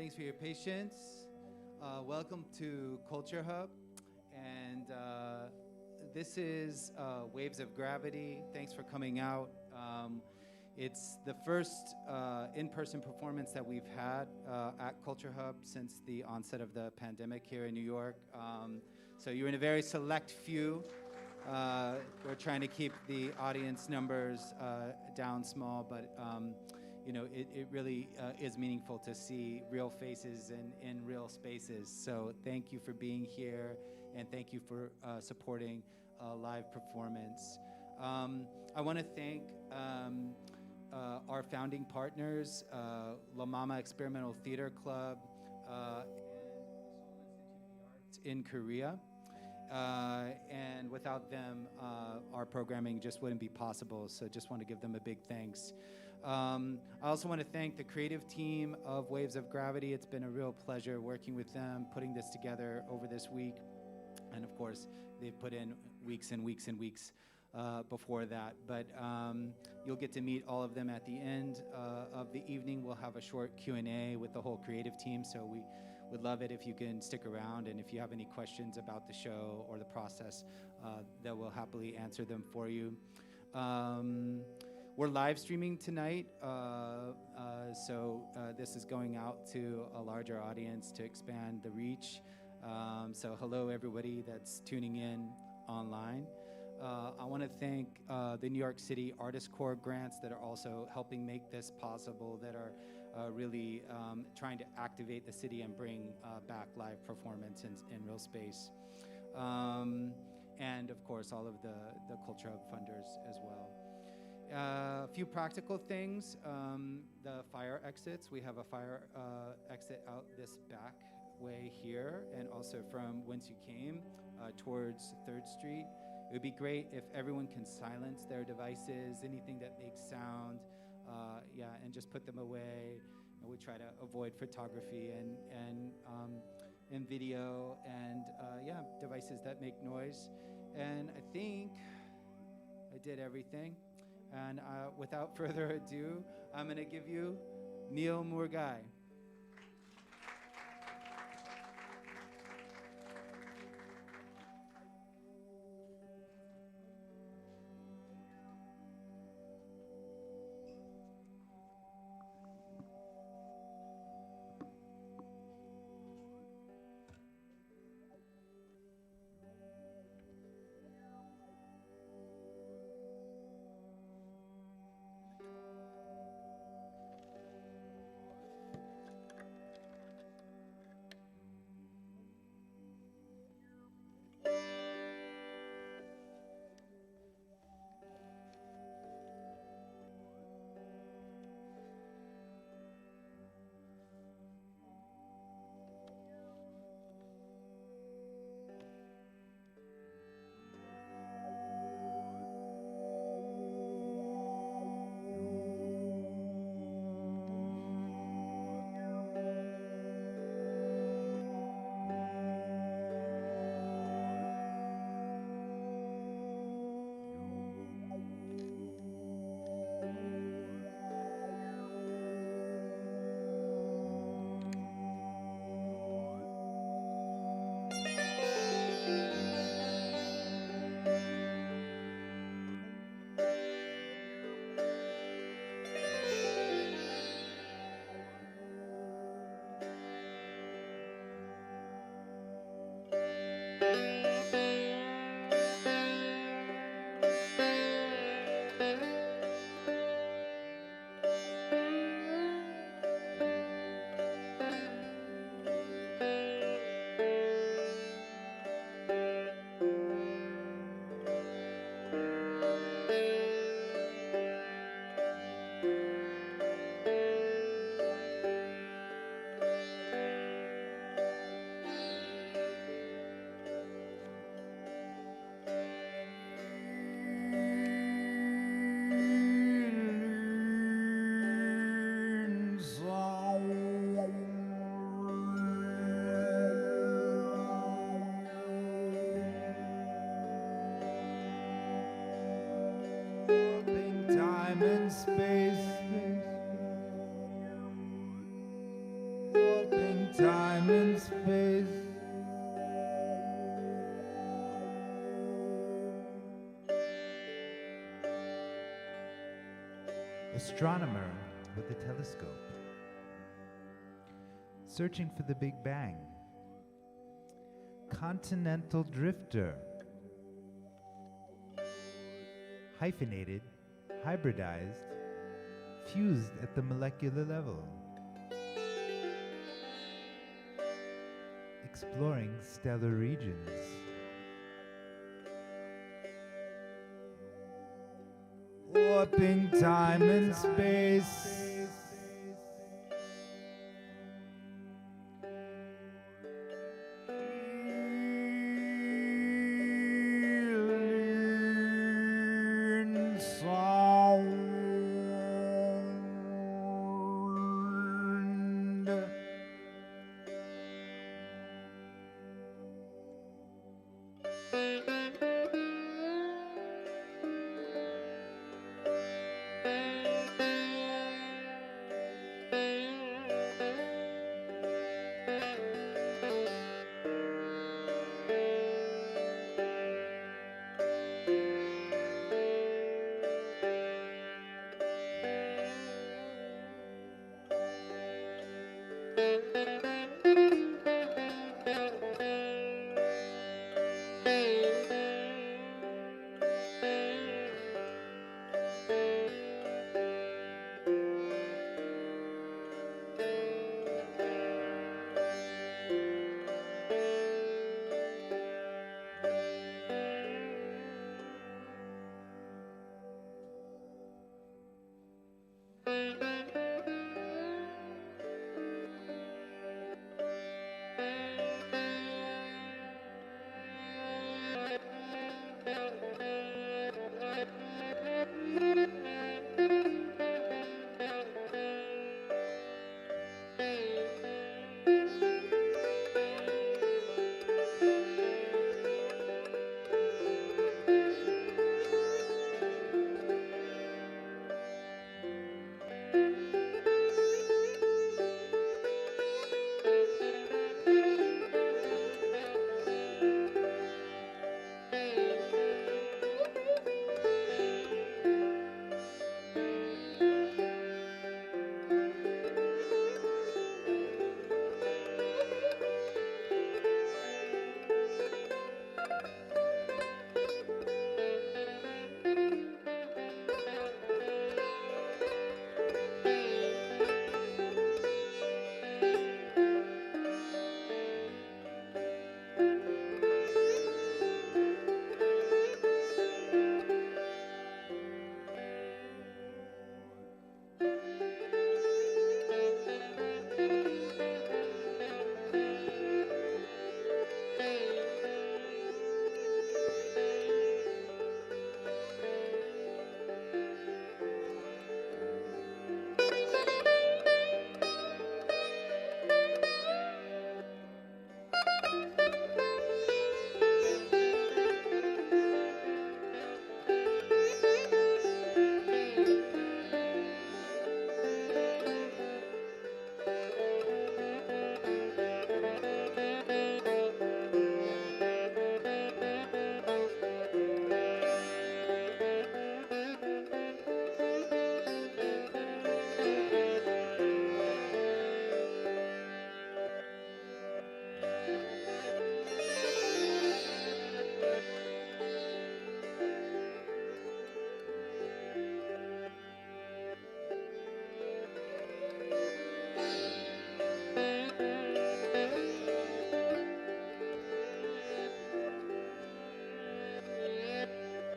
Thanks for your patience. Welcome to CultureHub. And this is Waves of Gravity. Thanks for coming out. It's the first in-person performance that we've had at CultureHub since the onset of the pandemic here in New York. So you're in a very select few. We're trying to keep the audience numbers down small, but you know, it really is meaningful to see real faces in real spaces. So thank you for being here, and thank you for supporting live performance. I want to thank our founding partners, La Mama Experimental Theater Club, and Institute of the Arts in Korea. And without them, our programming just wouldn't be possible. So just want to give them a big thanks. I also want to thank the creative team of Waves of Gravity. It's been a real pleasure working with them, putting this together over this week. And of course, they've put in weeks and weeks and weeks before that. But you'll get to meet all of them at the end of the evening. We'll have a short Q&A with the whole creative team. So we would love it if you can stick around. And if you have any questions about the show or the process, they will happily answer them for you. We're live streaming tonight, so this is going out to a larger audience to expand the reach. So hello, everybody that's tuning in online. I want to thank the New York City Artist Corps grants that are also helping make this possible, that are really trying to activate the city and bring back live performance in real space. And of course, all of the CultureHub funders as well. A few practical things. The fire exits. We have a fire exit out this back way here, and also from whence you came towards 3rd Street. It would be great if everyone can silence their devices, anything that makes sound, and just put them away. And we try to avoid photography and video and devices that make noise. And I think I did everything. And without further ado, I'm going to give you Neel Murgai. Time and space, and space. Astronomer with a telescope, searching for the Big Bang. Continental drifter, hyphenated, hybridized, fused at the molecular level. Exploring stellar regions. Warping time and space. Healing sound.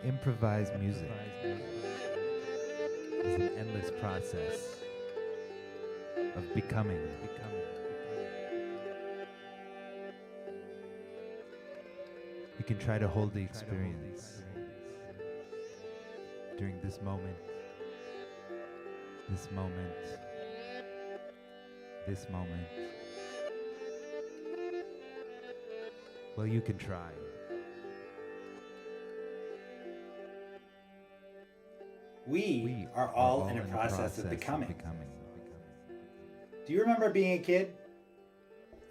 Improvised music is an endless process of becoming. You can try to hold the experience during this moment, this moment, this moment. Well, you can try. We are all in a process of becoming. Do you remember being a kid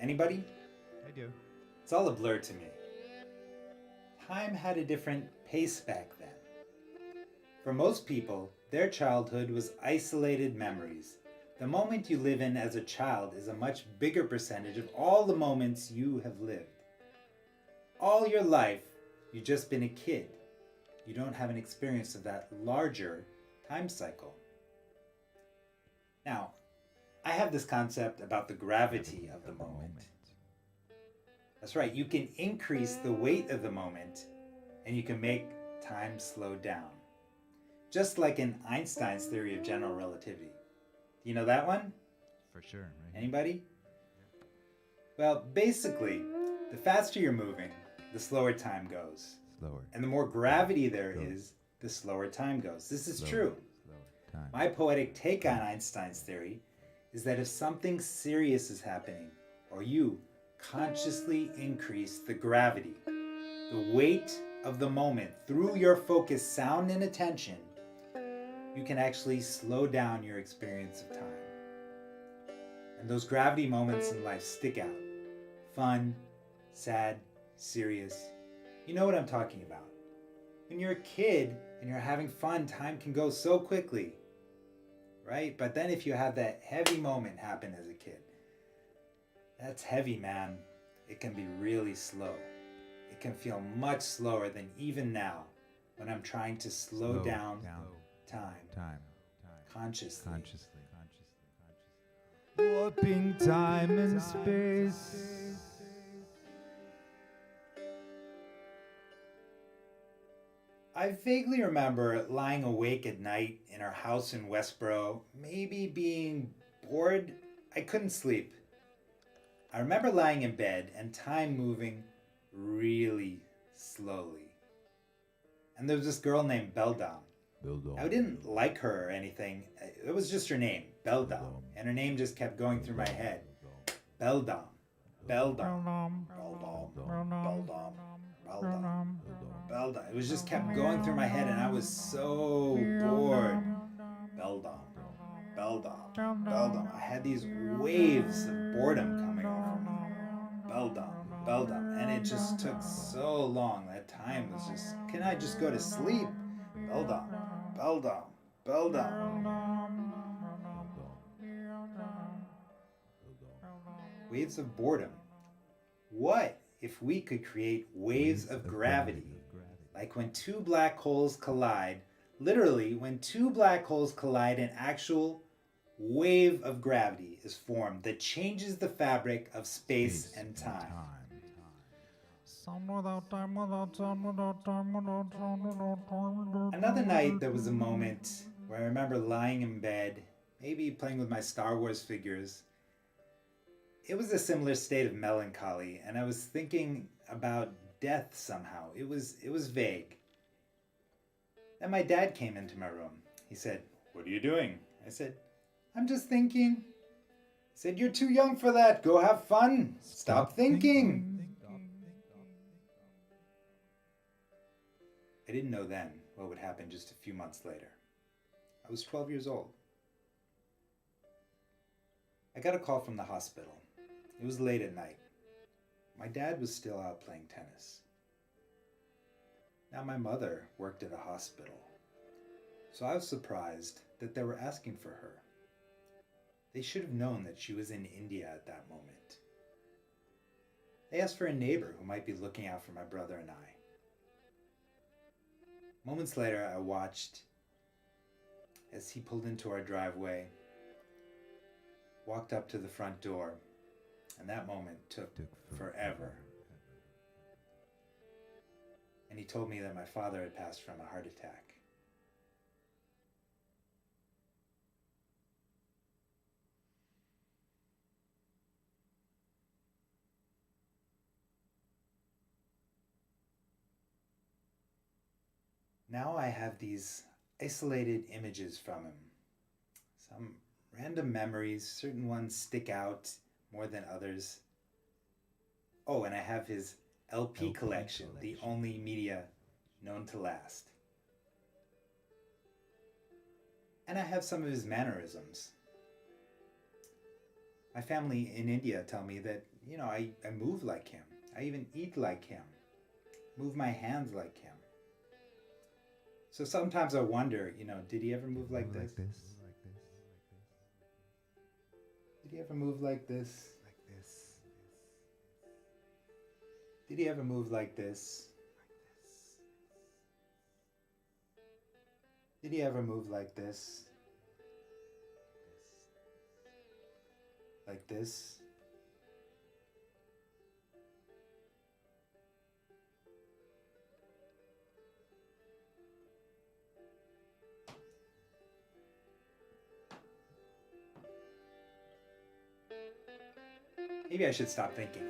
Anybody? I do. It's all a blur to me. Time had a different pace back then. For most people, their childhood was isolated memories. The moment you live in as a child is a much bigger percentage of all the moments you have lived. All your life, you've just been a kid. You don't have an experience of that larger time cycle. Now, I have this concept about the gravity of the moment. That's right, you can increase the weight of the moment and you can make time slow down. Just like in Einstein's theory of general relativity. You know that one? For sure. Right? Anybody? Well, basically, the faster you're moving, the slower time goes. Slower. And the more gravity there is, the slower time goes. This is true. Slower time. My poetic take on Einstein's theory is that if something serious is happening, or you consciously increase the gravity, the weight of the moment through your focus, sound, and attention, you can actually slow down your experience of time. And those gravity moments in life stick out. Fun, sad, serious. You know what I'm talking about. When you're a kid and you're having fun, time can go so quickly, right? But then if you have that heavy moment happen as a kid, that's heavy, man. It can be really slow. It can feel much slower than even now when I'm trying to slow down time consciously. Warping time and space. I vaguely remember lying awake at night in our house in Westboro, maybe being bored. I couldn't sleep. I remember lying in bed and time moving really slowly. And there was this girl named Beldam. I didn't like her or anything. It was just her name, Beldam. And her name just kept going through my head. Beldam. Beldam. Beldam. Beldam. Beldam. Beldam. It was just kept going through my head and I was so bored. Beldam. Beldam. Beldam. I had these waves of boredom coming over me. Beldam. Beldam. And it just took so long. That time was just, can I just go to sleep? Beldam. Beldam. Beldam. Waves of boredom. What if we could create waves of gravity? Like when two black holes collide, literally when two black holes collide, an actual wave of gravity is formed that changes the fabric of space and time. Another night there was a moment where I remember lying in bed, maybe playing with my Star Wars figures. It was a similar state of melancholy, and I was thinking about death somehow. It was vague. Then my dad came into my room. He said, "What are you doing?" I said, "I'm just thinking." He said, "You're too young for that. Go have fun. Stop thinking." I didn't know then what would happen just a few months later. I was 12 years old. I got a call from the hospital. It was late at night. My dad was still out playing tennis. Now my mother worked at a hospital, so I was surprised that they were asking for her. They should have known that she was in India at that moment. They asked for a neighbor who might be looking out for my brother and I. Moments later, I watched as he pulled into our driveway, walked up to the front door, and that moment took forever. And he told me that my father had passed from a heart attack. Now I have these isolated images from him. Some random memories, certain ones stick out more than others. Oh, and I have his LP collection, the only media known to last. And I have some of his mannerisms. My family in India tell me that I move like him. I even eat like him. Move my hands like him. So sometimes I wonder, did he ever move like this? Did he ever move like this? Did he ever move like this? Did he ever move like this? Like this? Maybe I should stop thinking.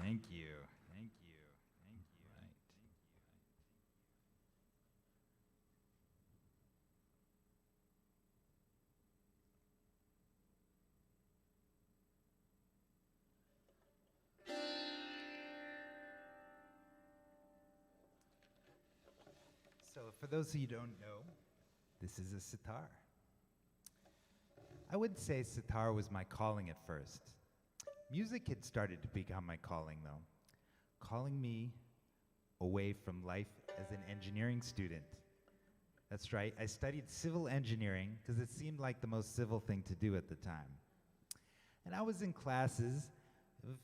Thank you. Thank you. Thank you. Right. So, for those of you who don't know, this is a sitar. I wouldn't say sitar was my calling at first. Music had started to become my calling, though, calling me away from life as an engineering student. That's right, I studied civil engineering because it seemed like the most civil thing to do at the time. And I was in classes of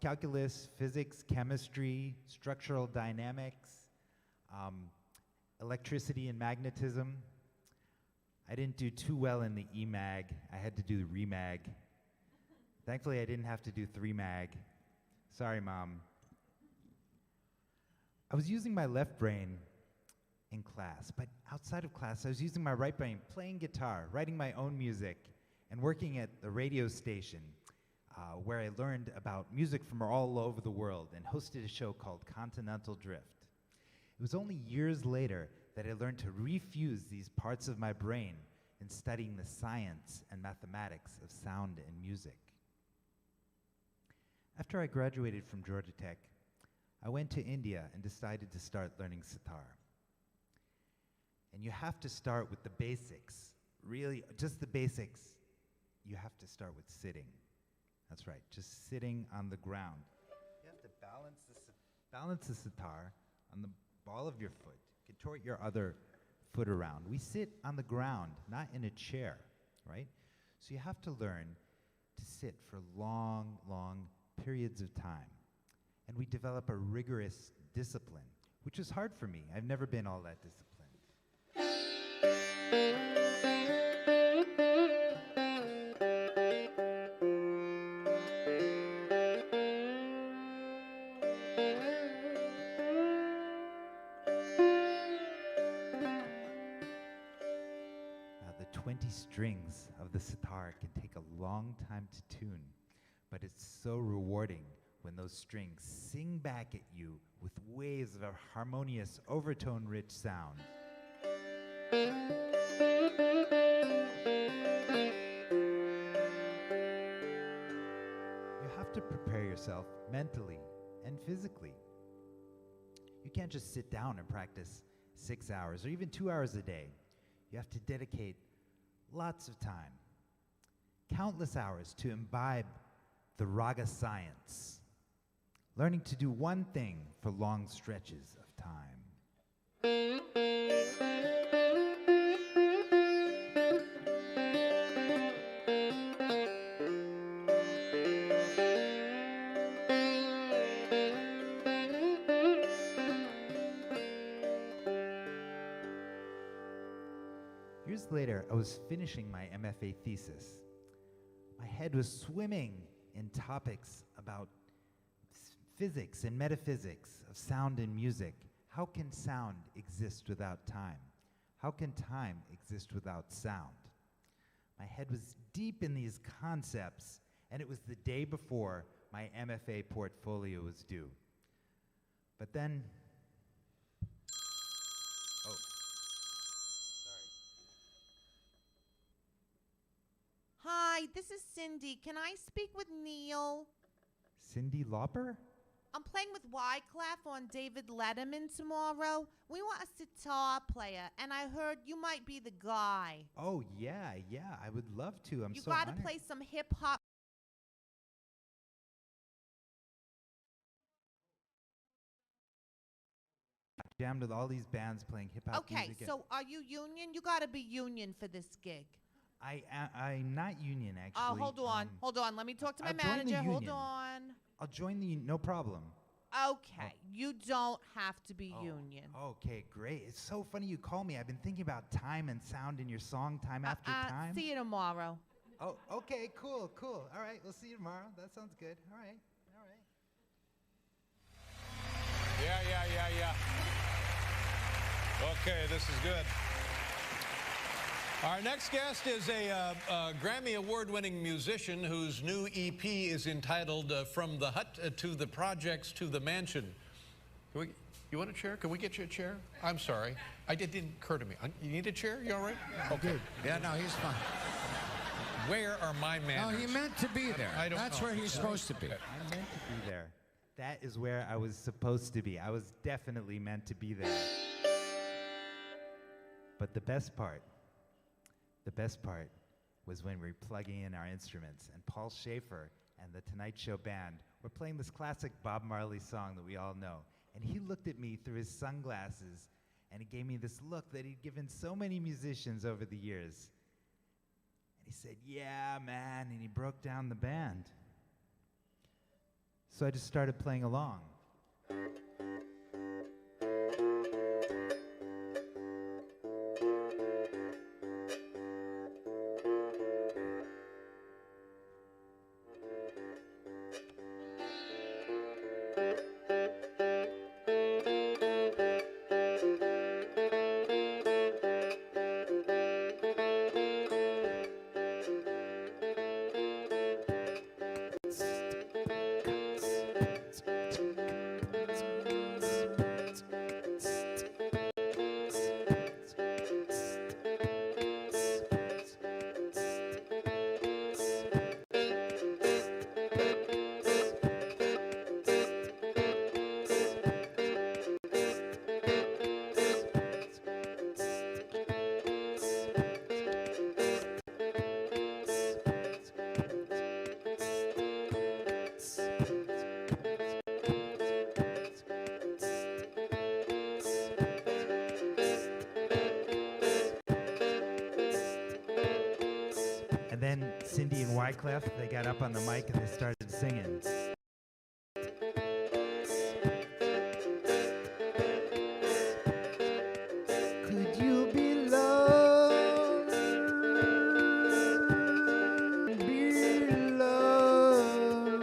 calculus, physics, chemistry, structural dynamics, electricity and magnetism. I didn't do too well in the EMAG. I had to do the REMAG. Thankfully, I didn't have to do 3MAG. Sorry, Mom. I was using my left brain in class, but outside of class, I was using my right brain, playing guitar, writing my own music, and working at the radio station where I learned about music from all over the world and hosted a show called Continental Drift. It was only years later that I learned to refuse these parts of my brain in studying the science and mathematics of sound and music. After I graduated from Georgia Tech, I went to India and decided to start learning sitar. And you have to start with the basics, really, just the basics. You have to start with sitting. That's right, just sitting on the ground. You have to balance the sitar on the ball of your foot, contort your other foot around. We sit on the ground, not in a chair, right? So you have to learn to sit for long, long periods of time. And we develop a rigorous discipline, which is hard for me. I've never been all that disciplined. Now, the 20 strings of the sitar can take a long time to tune, but it's so rewarding when those strings sing back at you with waves of a harmonious, overtone-rich sound. You have to prepare yourself mentally and physically. You can't just sit down and practice 6 hours or even 2 hours a day. You have to dedicate lots of time, countless hours to imbibe the raga science, learning to do one thing for long stretches of time. Years later, I was finishing my MFA thesis. My head was swimming in topics about physics and metaphysics of sound and music How can sound exist without time? How can time exist without sound? My head was deep in these concepts, and it was the day before my MFA portfolio was due. But then, oh, sorry. Hi, this is Cindy. Can I speak with Neel? Cindy Lauper? I'm playing with Wyclef on David Letterman tomorrow. We want a sitar player, and I heard you might be the guy. Oh, yeah, I would love to. I'm You so gotta honored. play some hip-hop. Jammed with all these bands playing hip-hop Okay, music. so are you union? You gotta be union for this gig. I'm not union, actually. Oh, hold on. Let me talk to my I'll join the manager. Hold union. on. I'll join the, no problem. Okay, you don't have to be union. Okay, great. It's so funny you call me. I've been thinking about time and sound in your song, Time After Time. See you tomorrow. Oh, okay, cool. All right, we'll see you tomorrow. That sounds good. All right. Yeah. Okay, this is good. Our next guest is a Grammy Award-winning musician whose new EP is entitled From the Hut to the Projects to the Mansion. You want a chair? Can we get you a chair? I'm sorry. It didn't occur to me. You need a chair? You all right? Okay. Yeah, no, he's fine. Where are my manners? No, he meant to be there. I don't That's know. where he's supposed to be. I'm meant to be there. That is where I was supposed to be. I was definitely meant to be there. But the best part was when we were plugging in our instruments and Paul Schaefer and the Tonight Show band were playing this classic Bob Marley song that we all know. And he looked at me through his sunglasses and he gave me this look that he'd given so many musicians over the years. And he said, "Yeah, man," and he broke down the band. So I just started playing along. And then Cindy and Wyclef, they got up on the mic and they started singing. Could you be loved? Be loved.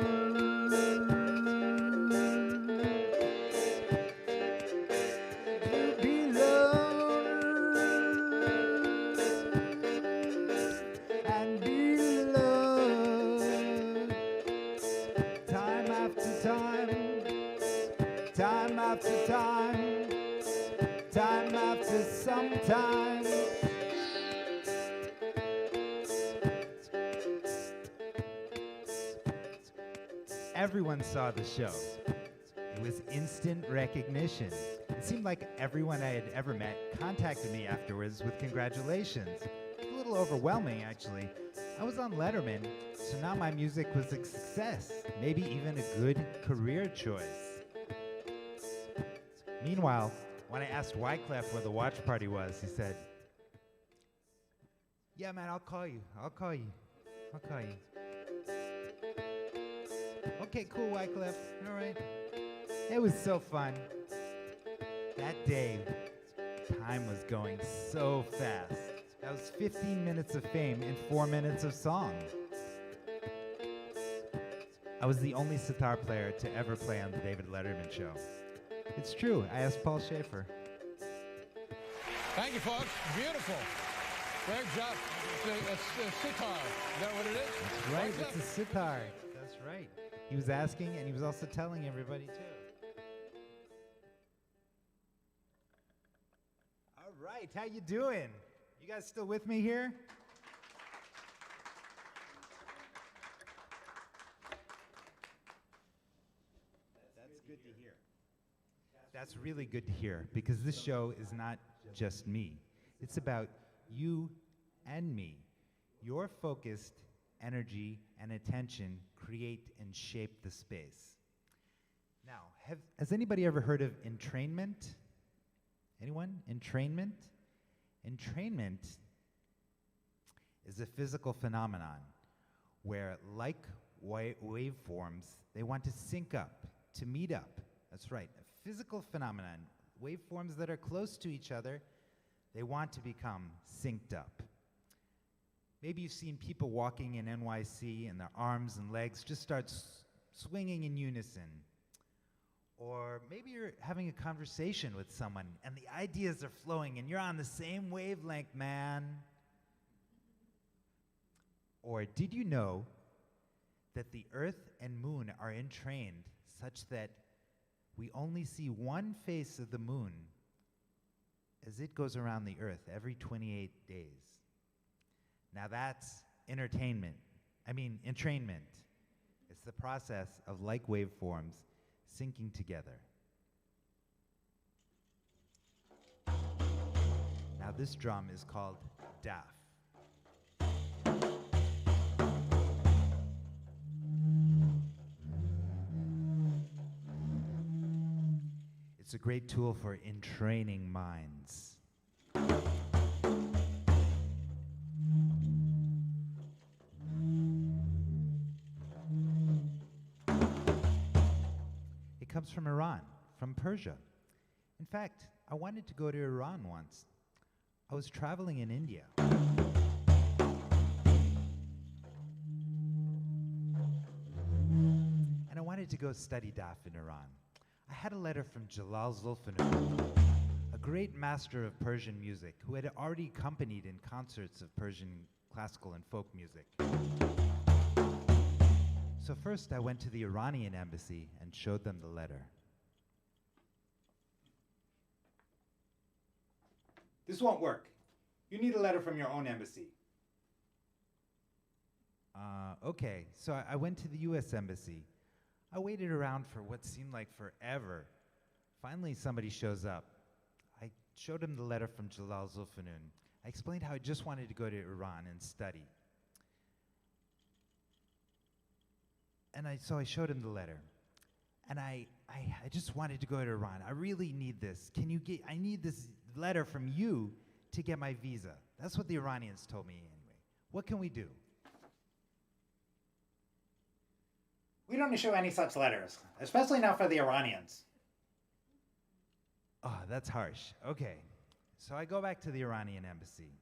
Could you be loved and be loved? Time after time, time after time, time after some time. Everyone saw the show. It was instant recognition. It seemed like everyone I had ever met contacted me afterwards with congratulations. A little overwhelming, actually. I was on Letterman, so now my music was a success, maybe even a good career choice. Meanwhile, when I asked Wyclef where the watch party was, he said, "Yeah, man, I'll call you. Okay, cool, Wyclef. All right." It was so fun. That day, time was going so fast. That was 15 minutes of fame in 4 minutes of song. I was the only sitar player to ever play on the David Letterman show. It's true. I asked Paul Schaefer. Thank you, folks. Beautiful. Great job. It's a sitar. Is that what it is? That's right. What's It's a sitar. That's right. He was asking, and he was also telling everybody, too. All right. How you doing? You guys still with me here? That's good to hear. That's really good to hear, because this show is not just me. It's about you and me. Your focused energy and attention create and shape the space. Now, has anybody ever heard of entrainment? Anyone? Entrainment? Entrainment is a physical phenomenon where, like waveforms, they want to sync up, to meet up. That's right, a physical phenomenon. Waveforms that are close to each other, they want to become synced up. Maybe you've seen people walking in NYC and their arms and legs just start swinging in unison. Or maybe you're having a conversation with someone and the ideas are flowing and you're on the same wavelength, man. Or did you know that the Earth and Moon are entrained such that we only see one face of the Moon as it goes around the Earth every 28 days? Now that's entrainment. It's the process of like waveforms syncing together. Now this drum is called DAF. It's a great tool for entraining minds. It comes from Iran, from Persia. In fact, I wanted to go to Iran once. I was traveling in India. And I wanted to go study DAF in Iran. I had a letter from Jalal Zulfanur, a great master of Persian music who had already accompanied in concerts of Persian classical and folk music. So first I went to the Iranian embassy and showed them the letter. This won't work. You need a letter from your own embassy. Okay, so I went to the US embassy. I waited around for what seemed like forever. Finally, somebody shows up. I showed him the letter from Jalal Zulfanun. I explained how I just wanted to go to Iran and study. And so I showed him the letter. And I just wanted to go to Iran. I really need this. I need this letter from you to get my visa. That's what the Iranians told me anyway. What can we do? We don't issue any such letters, especially not for the Iranians. Oh, that's harsh. Okay. So I go back to the Iranian embassy,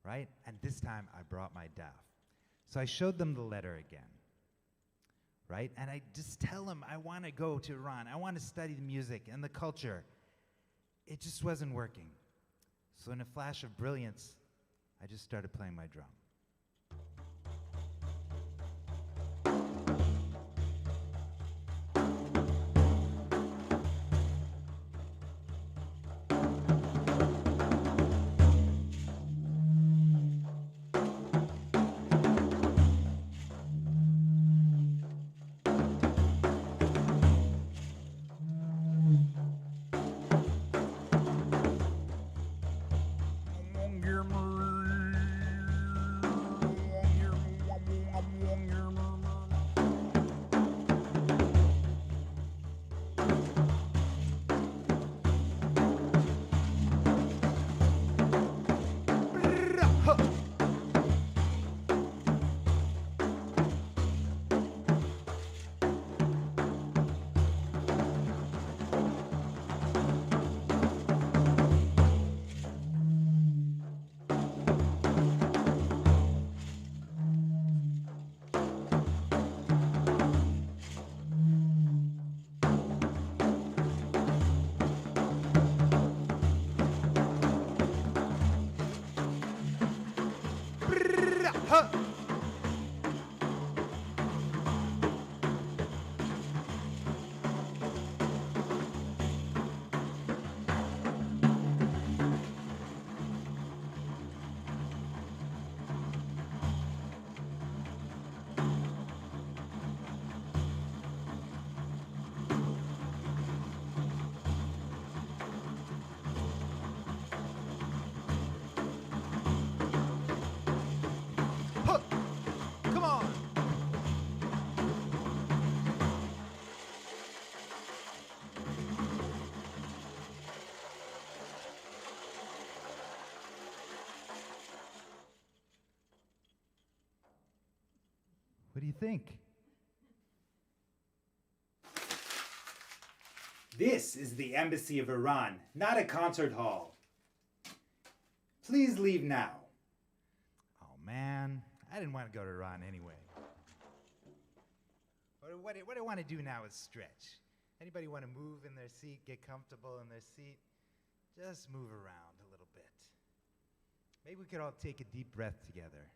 right? And this time I brought my DAF. So I showed them the letter again, right? And I just tell them I want to go to Iran. I want to study the music and the culture. It just wasn't working. So in a flash of brilliance, I just started playing my drum. What do you think? This is the Embassy of Iran, not a concert hall. Please leave now. Oh man, I didn't want to go to Iran anyway. What I want to do now is stretch. Anybody want to move in their seat, get comfortable in their seat? Just move around a little bit. Maybe we could all take a deep breath together.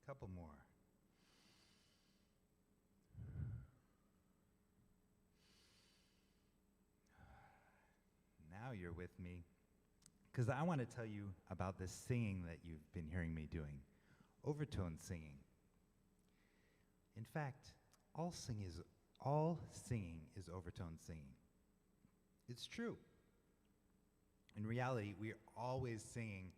Couple more. Now you're with me, because I want to tell you about this singing that you've been hearing me doing, overtone singing. In fact, all singing is overtone singing. It's true. In reality, we are always singing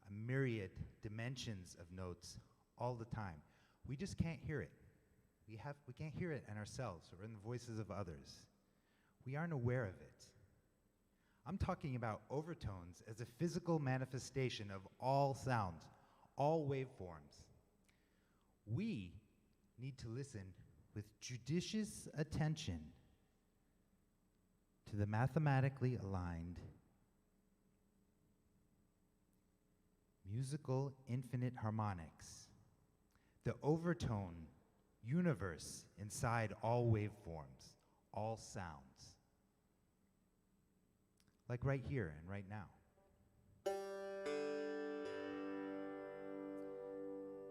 a myriad dimensions of notes all the time. We just can't hear it. We can't hear it in ourselves or in the voices of others. We aren't aware of it. I'm talking about overtones as a physical manifestation of all sounds, all waveforms. We need to listen with judicious attention to the mathematically aligned musical infinite harmonics, the overtone universe inside all waveforms, all sounds. Like right here and right now.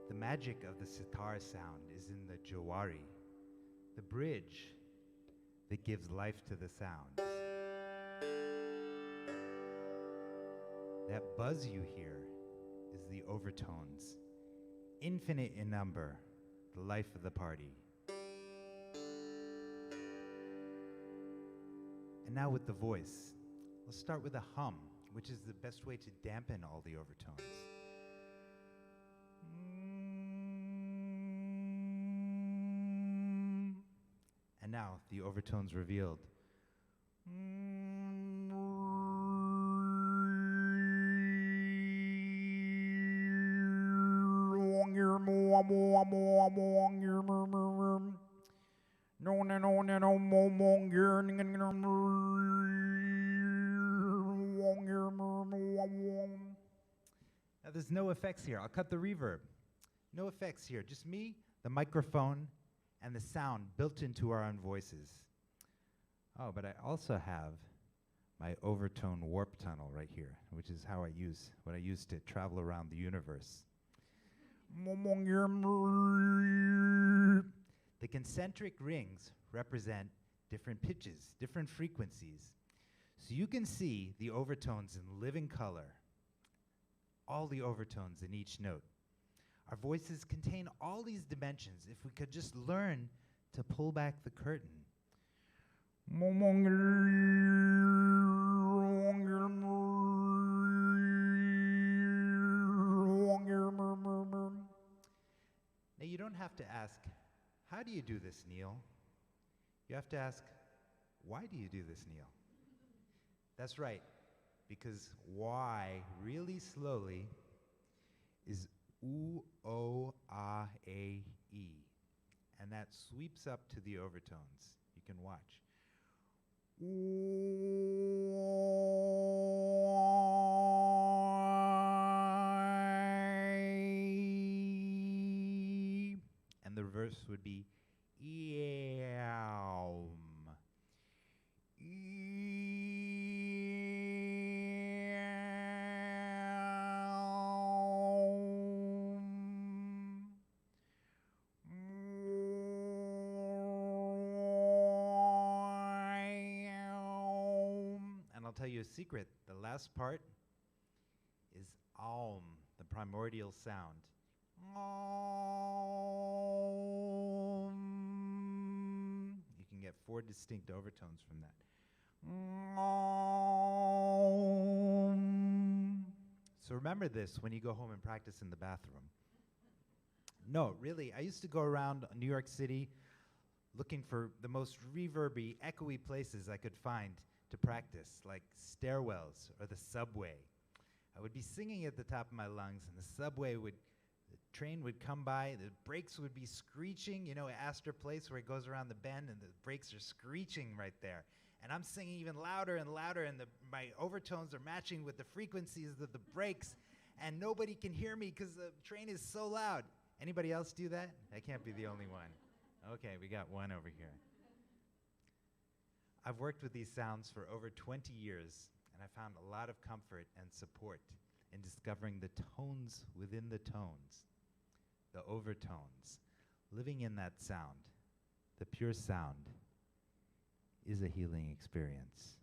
The magic of the sitar sound is in the jawari, the bridge that gives life to the sounds. That buzz you hear is the overtones, infinite in number, the life of the party. And now with the voice, let's start with a hum, which is the best way to dampen all the overtones. And now the overtones revealed. Now there's no effects here. I'll cut the reverb. No effects here. Just me, the microphone, and the sound built into our own voices. Oh, but I also have my overtone warp tunnel right here, which is what I use to travel around the universe. The concentric rings represent different pitches, different frequencies. So you can see the overtones in living color, all the overtones in each note. Our voices contain all these dimensions if we could just learn to pull back the curtain. Now you don't have to ask, how do you do this, Neel? You have to ask, why do you do this, Neel? That's right, because why, really slowly, is oo-ah-a-e. And that sweeps up to the overtones. You can watch. And the reverse would be eom. And I'll tell you a secret. The last part is aum, the primordial sound. You can get 4 distinct overtones from that. So remember this when you go home and practice in the bathroom. No, really, I used to go around New York City looking for the most reverby, echoey places I could find to practice, like stairwells or the subway. I would be singing at the top of my lungs, and the train would come by, the brakes would be screeching, you know, at Astor Place where it goes around the bend and the brakes are screeching right there. And I'm singing even louder and louder, and my overtones are matching with the frequencies of the brakes, and nobody can hear me because the train is so loud. Anybody else do that? I can't be the only one. Okay, we got one over here. I've worked with these sounds for over 20 years, and I found a lot of comfort and support in discovering the tones within the tones, the overtones. Living in that sound, the pure sound, is a healing experience.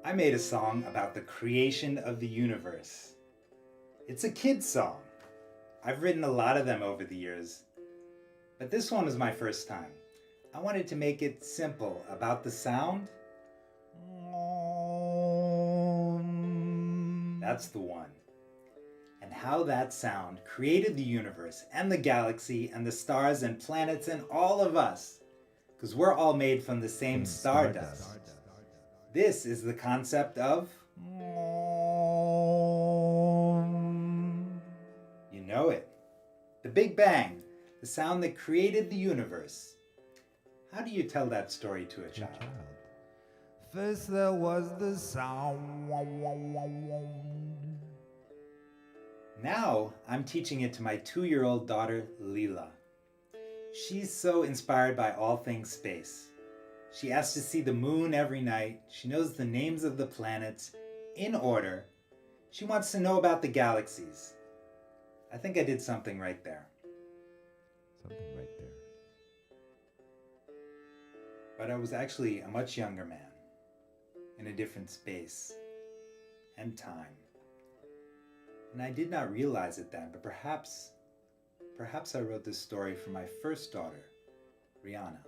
I made a song about the creation of the universe. It's a kid's song. I've written a lot of them over the years, but this one was my first time. I wanted to make it simple about the sound. That's the one. And how that sound created the universe and the galaxy and the stars and planets and all of us. Because we're all made from the same stardust. This is the concept of... You know it. The Big Bang, the sound that created the universe. How do you tell that story to a child? First there was the sound. Now I'm teaching it to my 2-year-old daughter, Leela. She's so inspired by all things space. She asks to see the moon every night. She knows the names of the planets in order. She wants to know about the galaxies. I think I did something right there. Something right there. But I was actually a much younger man in a different space and time. And I did not realize it then, but perhaps I wrote this story for my first daughter, Rihanna.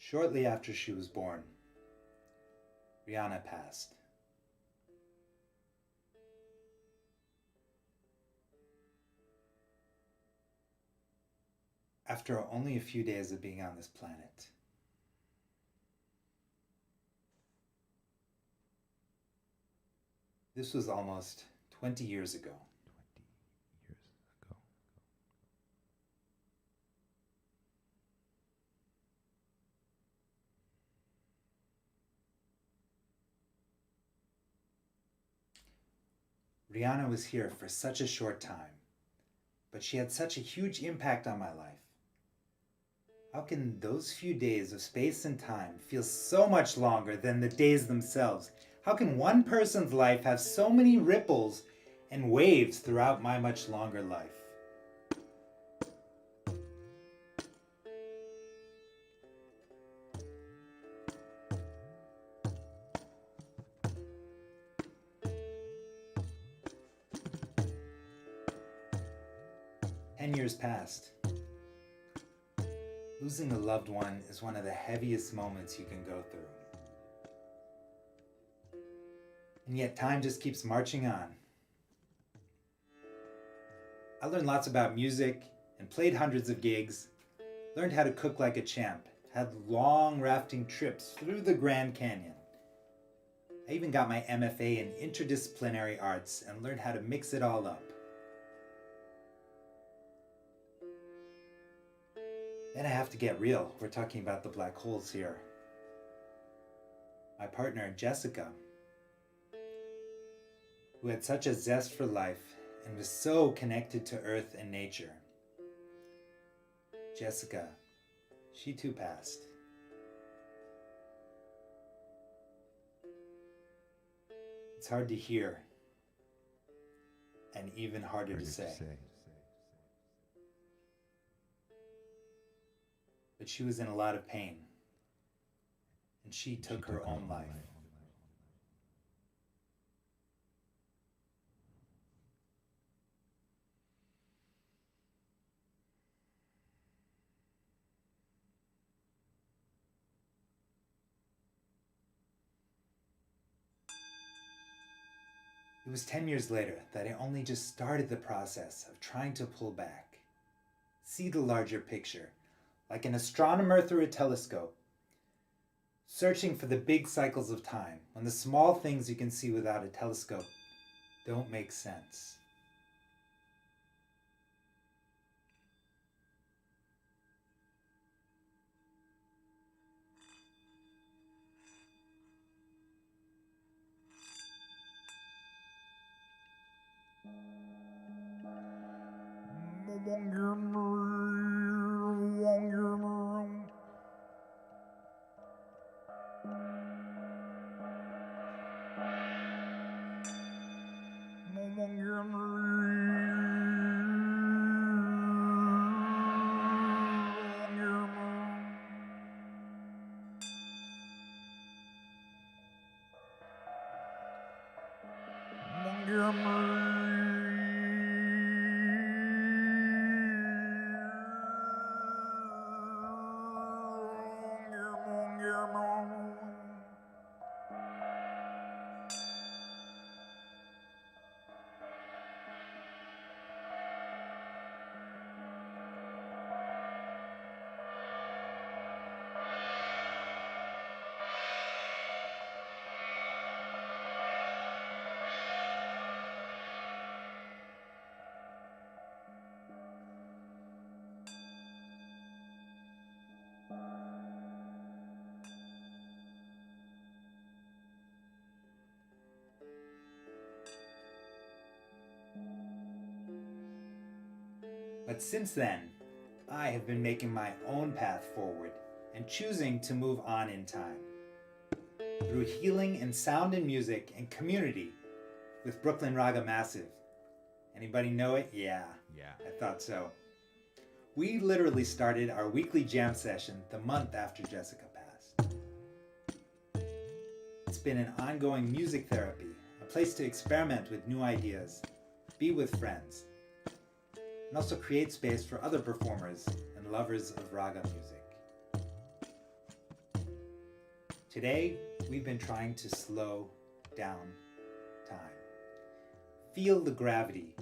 Shortly after she was born, Rihanna passed. After only a few days of being on this planet. This was almost 20 years ago. 20 years ago. Rihanna was here for such a short time, but she had such a huge impact on my life. How can those few days of space and time feel so much longer than the days themselves? How can one person's life have so many ripples and waves throughout my much longer life? Years passed. Losing a loved one is one of the heaviest moments you can go through. And yet time just keeps marching on. I learned lots about music and played hundreds of gigs, learned how to cook like a champ, had long rafting trips through the Grand Canyon. I even got my MFA in interdisciplinary arts and learned how to mix it all up. Then I have to get real. We're talking about the black holes here. My partner, Jessica, who had such a zest for life and was so connected to earth and nature. Jessica, she too passed. It's hard to hear and even harder to say. But she was in a lot of pain, and she took her own life. It was 10 years later that I only just started the process of trying to pull back, see the larger picture, like an astronomer through a telescope, searching for the big cycles of time when the small things you can see without a telescope don't make sense. But since then, I have been making my own path forward and choosing to move on in time. Through healing in sound and music and community with Brooklyn Raga Massive. Anybody know it? Yeah, I thought so. We literally started our weekly jam session the month after Jessica passed. It's been an ongoing music therapy, a place to experiment with new ideas, be with friends, and also create space for other performers and lovers of raga music. Today, we've been trying to slow down time. Feel the gravity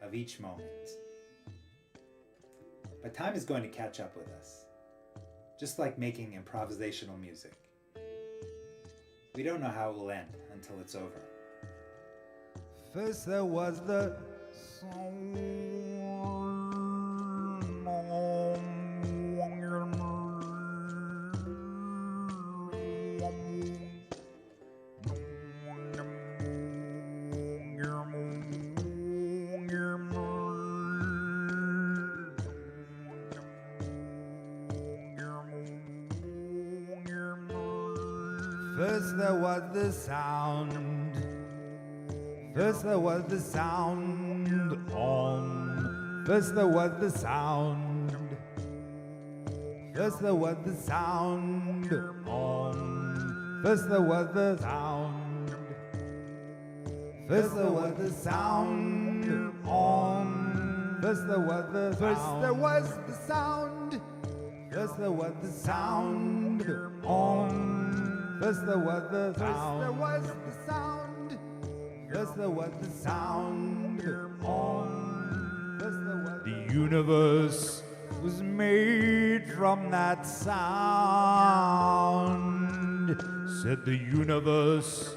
of each moment. But time is going to catch up with us, just like making improvisational music. We don't know how it will end until it's over. First there was the song. First there was the sound. First there was the sound on. First there was the sound. First there was the sound on. First there was the sound. First there was the sound on. First there was the sound. First there was the sound on. First there was the sound. First there was the sound on. First there was the universe was made from that sound. Said the universe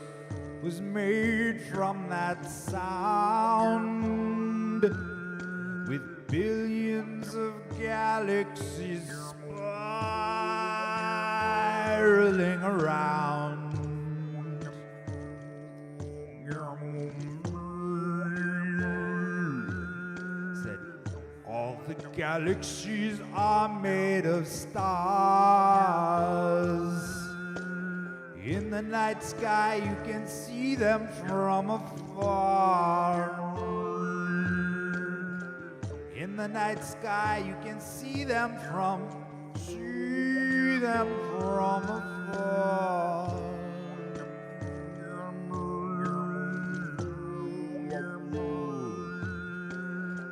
was made from that sound. With billions of galaxies spiraling around. Said all the galaxies are made of stars. In the night sky you can see them from afar. In the night sky you can see them from afar.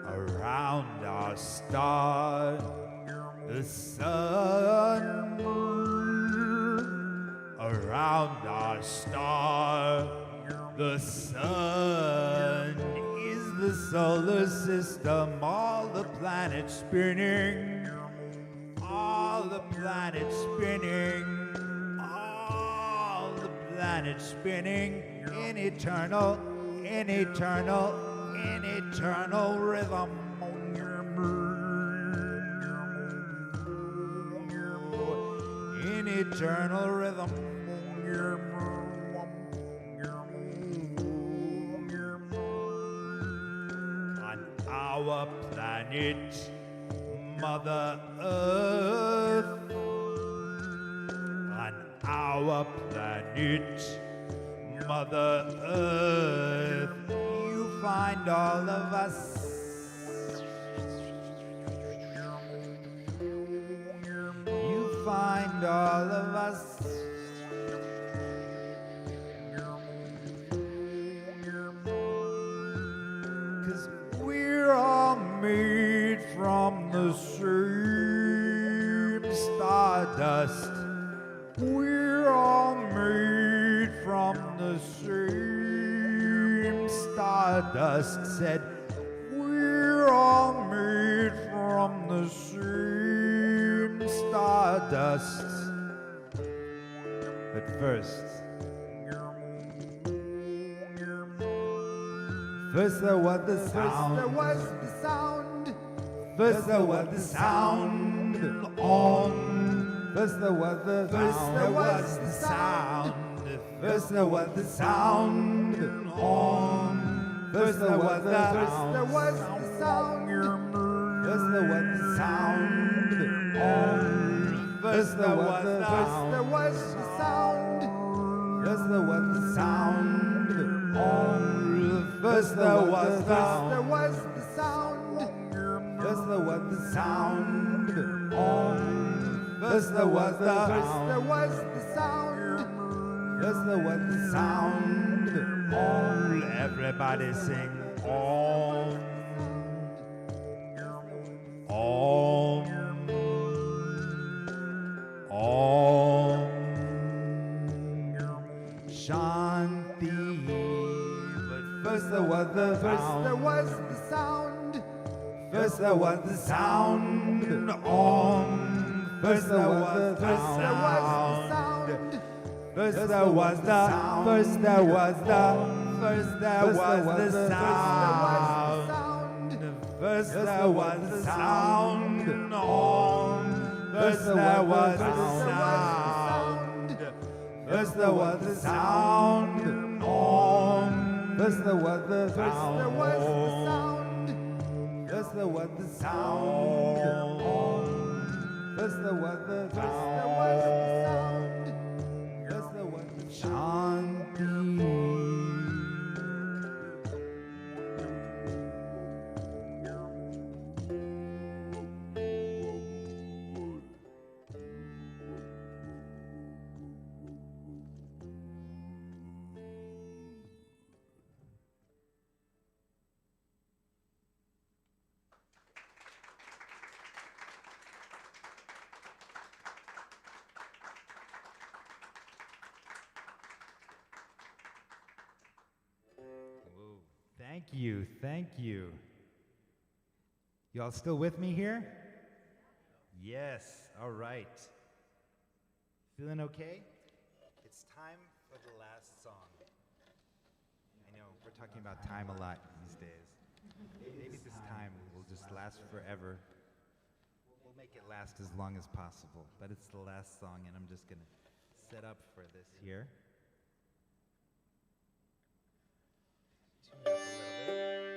Around our star, the sun. Around our star, the sun is the solar system. All the planets spinning, all the planets spinning, all the planets spinning in eternal rhythm. In eternal rhythm. On our planet, Mother Earth. On our planet, Mother Earth, you find all of us. You find all of us. We're all made from the same stardust. We're all made from the same stardust. Said, we're all made from the same stardust. But first there was the sound. First there was the sound on. First there was the sound. First there was the sound on. First there was the sound. First there was the sound on. First there was the sound. First there was the sound on. First there was the sound. First there was the sound on. First there was the sound. First there was the sound on. Everybody sing on. On. On. Shanti. First there was the sound. First there was the sound on. First there was the sound. First there was the sound. First there was the sound. First there was the sound on. First there was the sound. First there was the sound on. First there was the sound. First there was the sound on. First there was the sound. First there was the you, thank you. You all still with me here? Yes, all right. Feeling okay? It's time for the last song. I know, we're talking about time a lot these days. Maybe this time will just last forever. We'll make it last as long as possible, but it's the last song, and I'm just gonna set up for this here. Tune it up a little bit.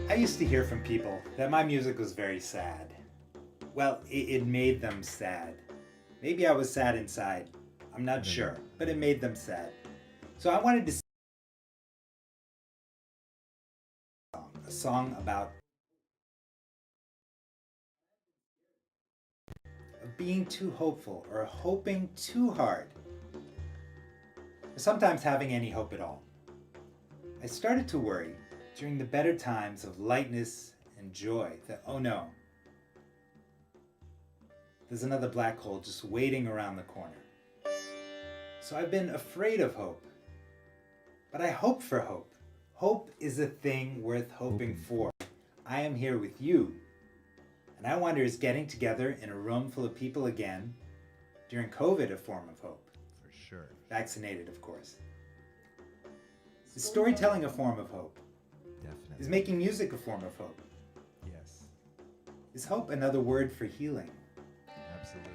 I used to hear from people that my music was very sad. Well, it made them sad. Maybe I was sad inside. I'm not sure, but it made them sad. So I wanted to sing a song about being too hopeful or hoping too hard, or sometimes having any hope at all. I started to worry during the better times of lightness and joy that, oh no, there's another black hole just waiting around the corner. So I've been afraid of hope, but I hope for hope. Hope is a thing worth hoping for. I am here with you, and I wonder, is getting together in a room full of people again during COVID a form of hope? For sure. Vaccinated, of course. Is storytelling a form of hope? Definitely. Is making music a form of hope? Yes, Is hope another word for healing? absolutely.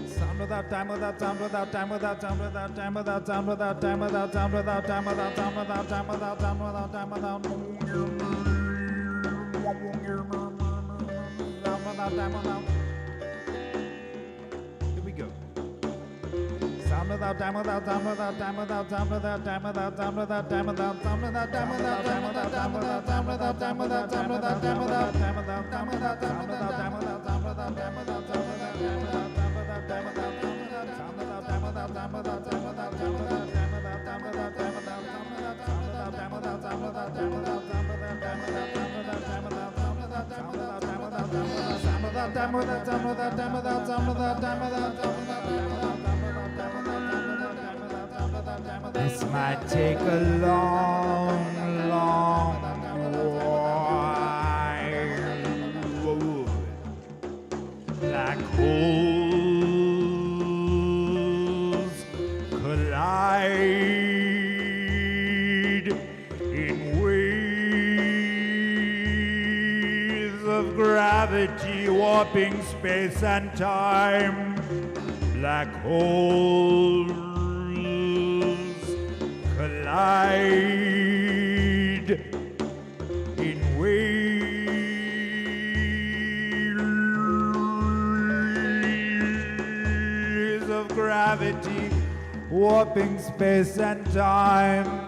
Sound without time, without sound, without time, without sound, without time, without sound, without time, without sound, without time, without sound, without time, without sound, without time, without time, without. Here we go. Sound without time, without sound, without time, without sound, without time, without sound, without time, without sound, without time, without time, without time, without time, without time, without time, without time, without time, without time, without time, without time, without time, without time, without time, this might take a long, long while. Black holes collide in waves of gravity, warping space and time. Black holes collide in waves of gravity, warping space and time.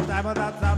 about that